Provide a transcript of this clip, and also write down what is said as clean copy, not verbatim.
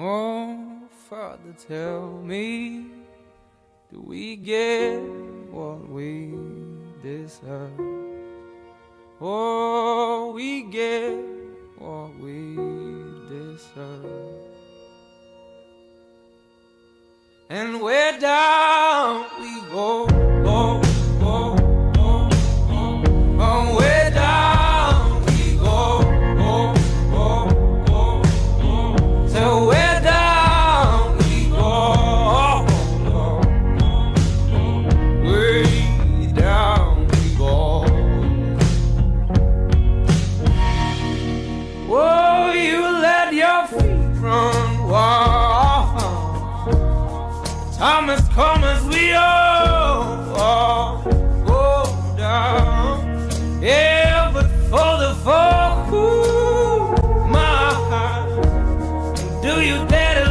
Oh, Father, tell me, do we get what we deserve? Oh, we get what we deserve. And where down we go, go, go, go, go. Oh, where down we go, go, go, go, go. So where down we go, go, go, go. Way down we go. Oh, you let your feet run wild. Time has come as we all go down. Yeah, but for the fall, ooh, my heart, do you dare to